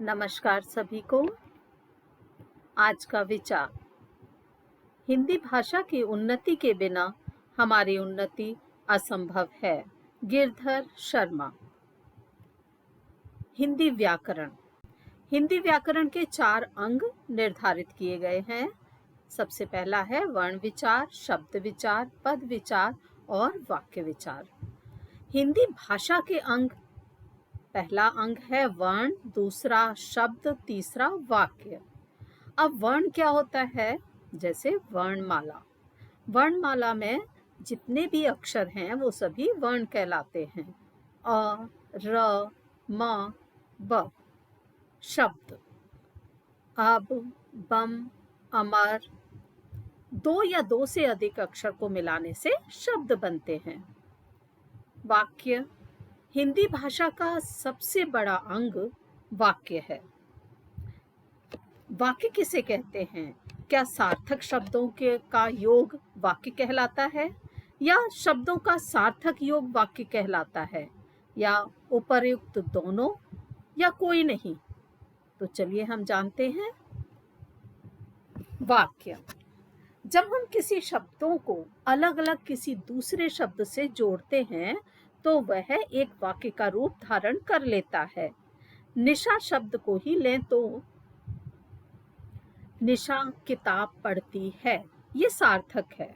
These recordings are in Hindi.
नमस्कार सभी को। आज का विचार, हिंदी भाषा की उन्नति के बिना हमारी उन्नति असंभव है। गिरधर शर्मा। हिंदी व्याकरण। हिंदी व्याकरण के 4 अंग निर्धारित किए गए हैं। सबसे पहला है वर्ण विचार, शब्द विचार, पद विचार और वाक्य विचार। हिंदी भाषा के अंग, पहला अंग है वर्ण, दूसरा शब्द, तीसरा वाक्य। अब वर्ण क्या होता है? जैसे वर्णमाला। वर्णमाला में जितने भी अक्षर हैं वो सभी वर्ण कहलाते हैं। अ, र, म, ब। शब्द, अब, बम, अमर। 2 या 2 से अधिक अक्षर को मिलाने से शब्द बनते हैं। वाक्य, हिंदी भाषा का सबसे बड़ा अंग वाक्य है। वाक्य किसे कहते हैं? क्या सार्थक शब्दों का योग वाक्य कहलाता है, या शब्दों का सार्थक योग वाक्य कहलाता है, या उपर्युक्त दोनों, या कोई नहीं? तो चलिए हम जानते हैं। वाक्य, जब हम किसी शब्दों को अलग अलग किसी दूसरे शब्द से जोड़ते हैं तो वह एक वाक्य का रूप धारण कर लेता है। निशा शब्द को ही लें तो निशा किताब पढ़ती है, ये सार्थक है।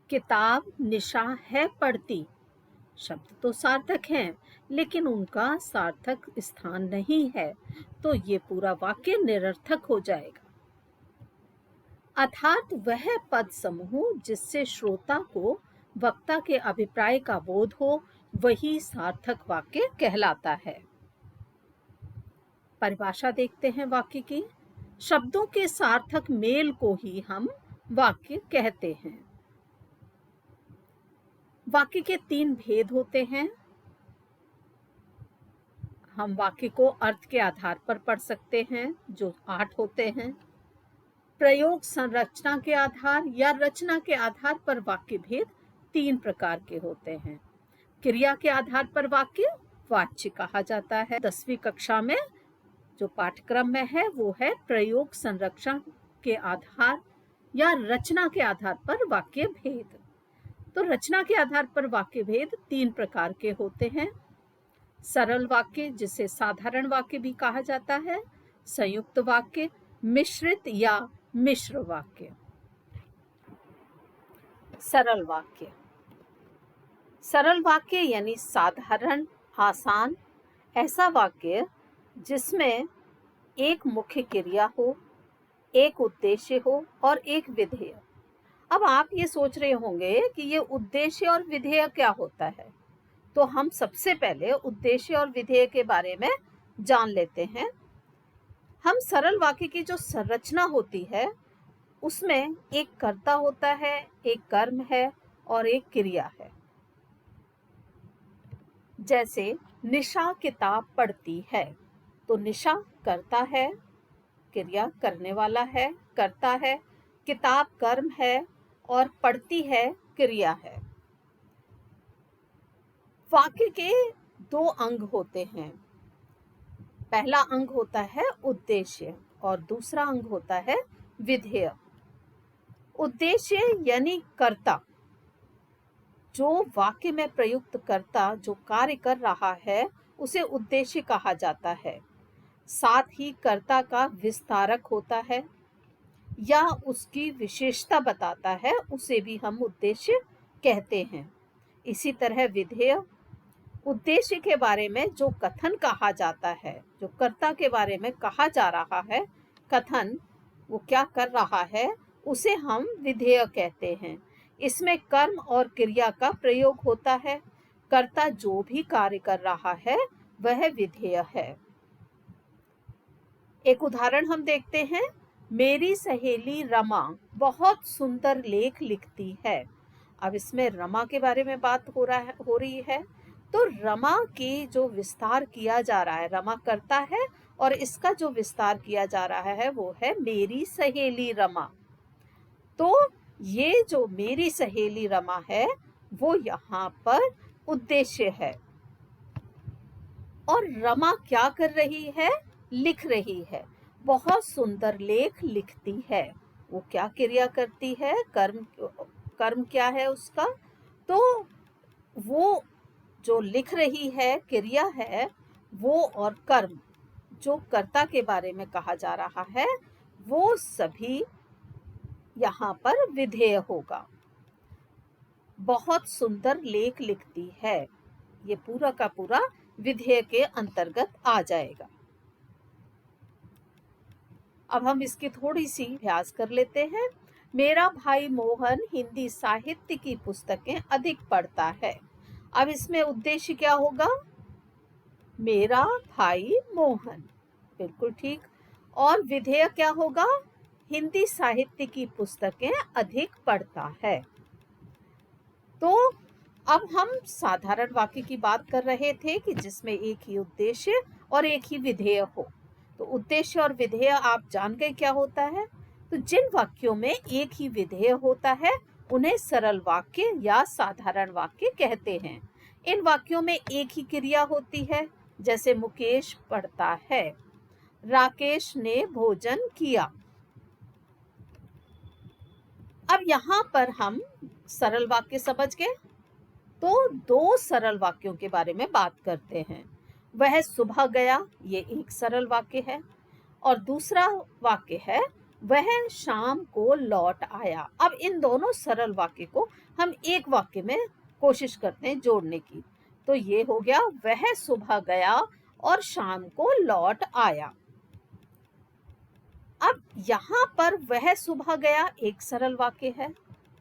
किताब निशा है पढ़ती, शब्द तो सार्थक हैं, लेकिन उनका सार्थक स्थान नहीं है, तो ये पूरा वाक्य निरर्थक हो जाएगा। अर्थात वह पद समूह जिससे श्रोता को वक्ता के अभिप्राय का बोध हो, वही सार्थक वाक्य कहलाता है। परिभाषा देखते हैं वाक्य की। शब्दों के सार्थक मेल को ही हम वाक्य कहते हैं। वाक्य के 3 भेद होते हैं। हम वाक्य को अर्थ के आधार पर पढ़ सकते हैं, जो 8 होते हैं। प्रयोग संरचना के आधार या रचना के आधार पर वाक्य भेद 3 प्रकार के होते हैं। क्रिया के आधार पर वाक्य वाच्य कहा जाता है। 10वीं कक्षा में जो पाठ्यक्रम में है वो है प्रयोग संरचना के आधार या रचना के आधार पर वाक्य भेद। तो रचना के आधार पर वाक्य भेद 3 प्रकार के होते हैं। सरल वाक्य, जिसे साधारण वाक्य भी कहा जाता है, संयुक्त वाक्य, मिश्रित या मिश्र वाक्य। सरल वाक्य, सरल वाक्य यानी साधारण, आसान, ऐसा वाक्य जिसमें एक मुख्य क्रिया हो, एक उद्देश्य हो और एक विधेय। अब आप ये सोच रहे होंगे कि ये उद्देश्य और विधेय क्या होता है, तो हम सबसे पहले उद्देश्य और विधेय के बारे में जान लेते हैं। हम सरल वाक्य की जो संरचना होती है उसमें एक कर्ता होता है, एक कर्म है और एक क्रिया है। जैसे निशा किताब पढ़ती है, तो निशा कर्ता है, क्रिया करने वाला है, कर्ता है, किताब कर्म है और पढ़ती है क्रिया है। वाक्य के 2 अंग होते हैं। पहला अंग होता है उद्देश्य और दूसरा अंग होता है विधेय। उद्देश्य यानी कर्ता, जो वाक्य में प्रयुक्त कर्ता जो कार्य कर रहा है उसे उद्देश्य कहा जाता है। साथ ही कर्ता का विस्तारक होता है या उसकी विशेषता बताता है, उसे भी हम उद्देश्य कहते हैं। इसी तरह विधेय, उद्देश्य के बारे में जो कथन कहा जाता है, जो कर्ता के बारे में कहा जा रहा है, कथन, वो क्या कर रहा है, उसे हम विधेय कहते हैं। इसमें कर्म और क्रिया का प्रयोग होता है। कर्ता जो भी कार्य कर रहा है वह विधेय है। एक उदाहरण हम देखते हैं। मेरी सहेली रमा बहुत सुंदर लेख लिखती है। अब इसमें रमा के बारे में बात हो रही है, तो रमा की जो विस्तार किया जा रहा है, रमा करता है और इसका जो विस्तार किया जा रहा है वो है मेरी सहेली रमा। तो ये जो मेरी सहेली रमा है वो यहाँ पर उद्देश्य है। और रमा क्या कर रही है? लिख रही है। बहुत सुंदर लेख लिखती है। वो क्या क्रिया करती है? कर्म, कर्म क्या है उसका? तो वो जो लिख रही है क्रिया है, वो और कर्म जो कर्ता के बारे में कहा जा रहा है, वो सभी यहाँ पर विधेय होगा। बहुत सुंदर लेख लिखती है, ये पूरा का पूरा विधेय के अंतर्गत आ जाएगा। अब हम इसकी थोड़ी सी अभ्यास कर लेते हैं। मेरा भाई मोहन हिंदी साहित्य की पुस्तकें अधिक पढ़ता है। अब इसमें उद्देश्य क्या होगा? मेरा भाई मोहन, बिल्कुल ठीक। और विधेय क्या होगा? हिंदी साहित्य की पुस्तकें अधिक पढ़ता है। तो अब हम साधारण वाक्य की बात कर रहे थे कि जिसमें एक ही उद्देश्य और एक ही विधेय हो। तो उद्देश्य और विधेय आप जान गए क्या होता है। तो जिन वाक्यों में एक ही विधेय होता है उन्हें सरल वाक्य या साधारण वाक्य कहते हैं। इन वाक्यों में एक ही क्रिया होती है, जैसे मुकेश पढ़ता है, राकेश ने भोजन किया। अब यहाँ पर हम सरल वाक्य समझ गए, तो दो सरल वाक्यों के बारे में बात करते हैं। वह सुबह गया, ये एक सरल वाक्य है, और दूसरा वाक्य है वह शाम को लौट आया। अब इन दोनों सरल वाक्य को हम एक वाक्य में कोशिश करते हैं जोड़ने की। तो ये हो गया वह सुबह गया और शाम को लौट आया। अब यहाँ पर वह सुबह गया एक सरल वाक्य है,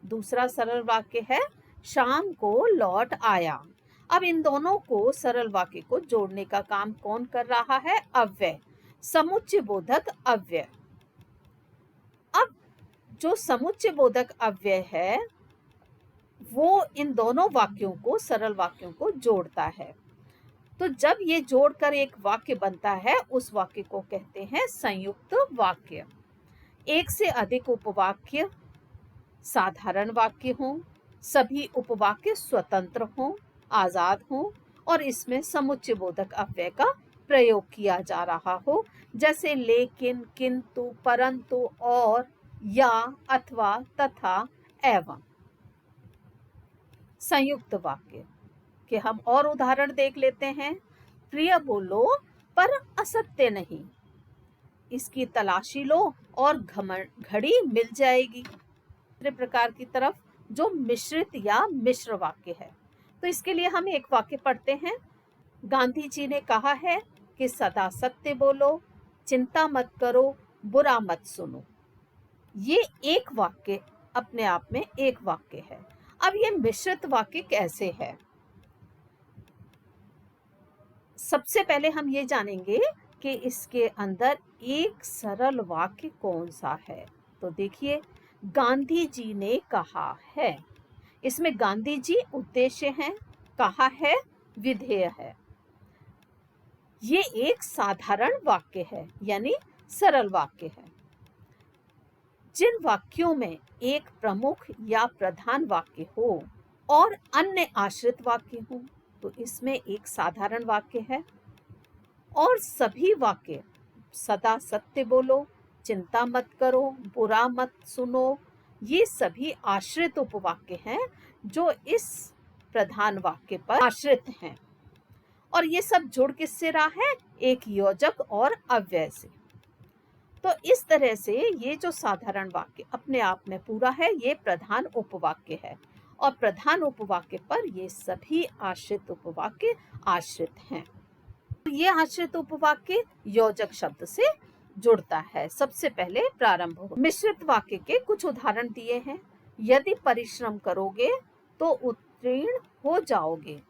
दूसरा सरल वाक्य है शाम को लौट आया। अब इन दोनों को सरल वाक्य को जोड़ने का काम कौन कर रहा है? अव्यय, समुच्चय बोधक अव्यय। अब जो समुच्चय बोधक अव्यय है वो इन दोनों वाक्यों को, सरल वाक्यों को जोड़ता है। तो जब ये जोड़कर एक वाक्य बनता है उस वाक्य को कहते हैं संयुक्त वाक्य। एक से अधिक उपवाक्य साधारण वाक्य हों, सभी उपवाक्य स्वतंत्र हों, आजाद हों, और इसमें समुच्चय बोधक अव्यय का प्रयोग किया जा रहा हो, जैसे लेकिन, किंतु, परंतु, और, या, अथवा, तथा, एवं। संयुक्त वाक्य के हम और उदाहरण देख लेते हैं। प्रिय बोलो पर असत्य नहीं, इसकी तलाशी लो और घड़ी मिल जाएगी। दूसरे प्रकार की तरफ जो मिश्रित या मिश्र वाक्य है, तो इसके लिए हम एक वाक्य पढ़ते हैं। गांधी जी ने कहा है कि सदा सत्य बोलो, चिंता मत करो, बुरा मत सुनो। ये एक वाक्य अपने आप में एक वाक्य है। अब ये मिश्रित वाक्य कैसे है? सबसे पहले हम ये जानेंगे कि इसके अंदर एक सरल वाक्य कौन सा है। तो देखिए, गांधी जी ने कहा है, इसमें गांधी जी उद्देश्य है, कहा है विधेय है। ये एक साधारण वाक्य है, यानी सरल वाक्य है। जिन वाक्यों में एक प्रमुख या प्रधान वाक्य हो और अन्य आश्रित वाक्य हो, तो इसमें एक साधारण वाक्य है। और सभी वाक्य सदा सत्य बोलो, चिंता मत करो, बुरा मत सुनो, ये सभी आश्रित उपवाक्य हैं जो इस प्रधान वाक्य पर आश्रित हैं। और ये सब जुड़ किससे रहा है? एक योजक और अव्यय से। तो इस तरह से ये जो साधारण वाक्य अपने आप में पूरा है, ये प्रधान उपवाक्य है, और प्रधान उपवाक्य पर ये सभी आश्रित उपवाक्य आश्रित हैं। ये आश्रित उपवाक्य योजक शब्द से जुड़ता है। सबसे पहले प्रारंभ हो। मिश्रित वाक्य के कुछ उदाहरण दिए हैं। यदि परिश्रम करोगे तो उत्तीर्ण हो जाओगे।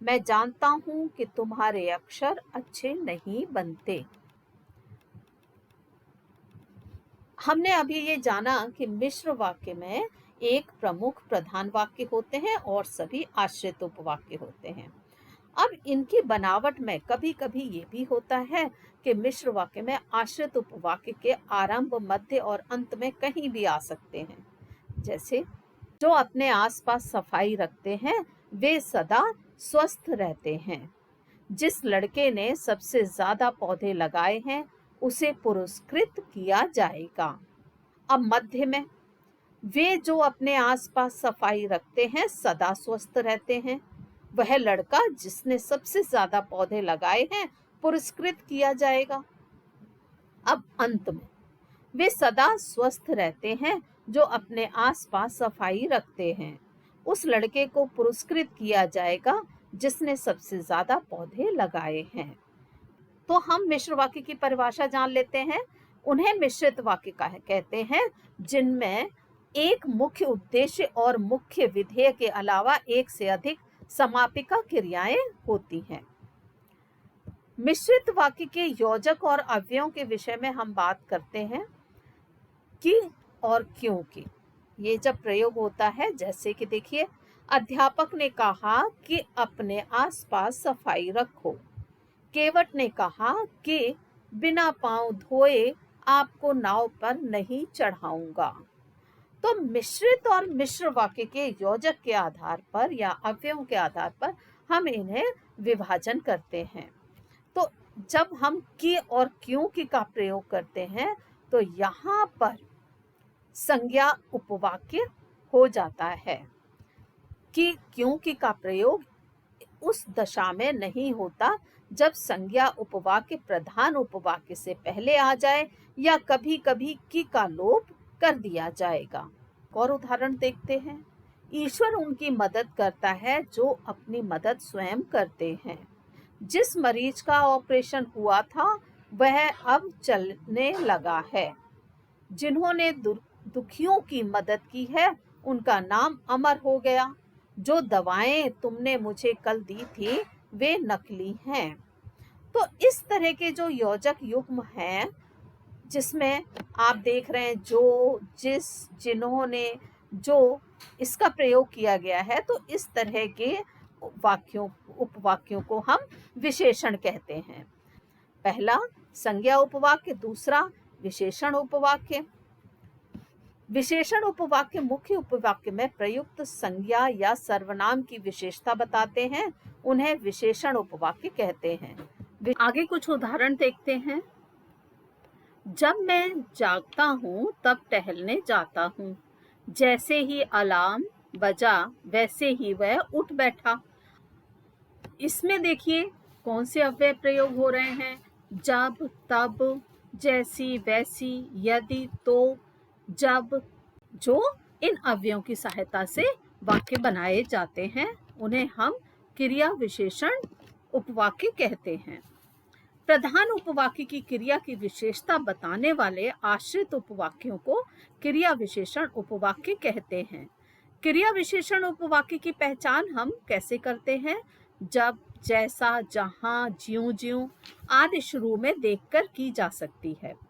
मैं जानता हूं कि तुम्हारे अक्षर अच्छे नहीं बनते। हमने अभी ये जाना कि मिश्र वाक्य में एक प्रमुख प्रधान वाक्य होते हैं और सभी आश्रित उपवाक्य होते हैं। अब इनकी बनावट में कभी कभी ये भी होता है कि मिश्र वाक्य में आश्रित उपवाक्य के आरंभ, मध्य और अंत में कहीं भी आ सकते हैं। जैसे, जो अपने आसपास सफाई रखते हैं वे सदा स्वस्थ रहते हैं। जिस लड़के ने सबसे ज्यादा पौधे लगाए हैं उसे पुरस्कृत किया जाएगा। अब मध्य में, वे जो अपने आसपास सफाई रखते हैं सदा स्वस्थ रहते हैं। वह लड़का जिसने सबसे ज्यादा पौधे लगाए हैं पुरस्कृत किया जाएगा। अब अंत में, वे सदा स्वस्थ रहते हैं जो अपने आसपास सफाई रखते हैं। उस लड़के को पुरस्कृत किया जाएगा जिसने सबसे ज्यादा पौधे लगाए हैं। तो हम मिश्र वाक्य की परिभाषा जान लेते हैं। उन्हें मिश्रित वाक्य कहते हैं जिनमें एक मुख्य उद्देश्य और मुख्य विधेय के अलावा एक से अधिक समापिका क्रियाएं होती हैं। मिश्रित वाक्य के योजक और अव्ययों के विषय में हम बात करते हैं कि और क्यों की। ये जब प्रयोग होता है, जैसे कि देखिए, अध्यापक ने कहा कि अपने आसपास सफाई रखो। केवट ने कहा कि बिना पांव धोए आपको नाव पर नहीं चढ़ाऊंगा। तो मिश्रित और मिश्र वाक्य के योजक के आधार पर या अव्ययों के आधार पर हम इन्हें विभाजन करते हैं। तो जब हम की और क्यों की का प्रयोग करते हैं तो यहाँ पर संज्ञा उपवाक्य हो जाता है। कि क्यों की का प्रयोग उस दशा में नहीं होता जब संज्ञा उपवाक्य प्रधान उपवाक्य से पहले आ जाए या कभी कभी की का लोप कर दिया जाएगा। और उदाहरण देखते हैं। ईश्वर उनकी मदद करता है जो अपनी मदद स्वयं करते हैं। जिस मरीज का ऑपरेशन हुआ था वह अब चलने लगा है। जिन्होंने दुखियों की मदद की है उनका नाम अमर हो गया। जो दवाएं तुमने मुझे कल दी थी वे नकली हैं। तो इस तरह के जो योजक युग्म हैं जिसमें आप देख रहे हैं जो, जिस, जिन्होंने, जो, इसका प्रयोग किया गया है, तो इस तरह के वाक्यों उपवाक्यों को हम विशेषण कहते हैं। पहला संज्ञा उपवाक्य, दूसरा विशेषण उपवाक्य। विशेषण उपवाक्य मुख्य उपवाक्य में प्रयुक्त संज्ञा या सर्वनाम की विशेषता बताते हैं, उन्हें विशेषण उपवाक्य कहते हैं। आगे कुछ उदाहरण देखते हैं। जब मैं जागता हूँ तब टहलने जाता हूँ। जैसे ही अलार्म बजा वैसे ही वह उठ बैठा। इसमें देखिए कौन से अव्यय प्रयोग हो रहे हैं। जब, तब, जैसी, वैसी, यदि, तो, जब, जो इन अव्ययों की सहायता से वाक्य बनाए जाते हैं उन्हें हम क्रिया विशेषण उपवाक्य कहते हैं। प्रधान उपवाक्य की क्रिया की विशेषता बताने वाले आश्रित उपवाक्यों को क्रिया विशेषण उपवाक्य कहते हैं। क्रिया विशेषण उपवाक्य की पहचान हम कैसे करते हैं? जब, जैसा, जहां, ज्यों ज्यों आदि शुरू में देखकर की जा सकती है।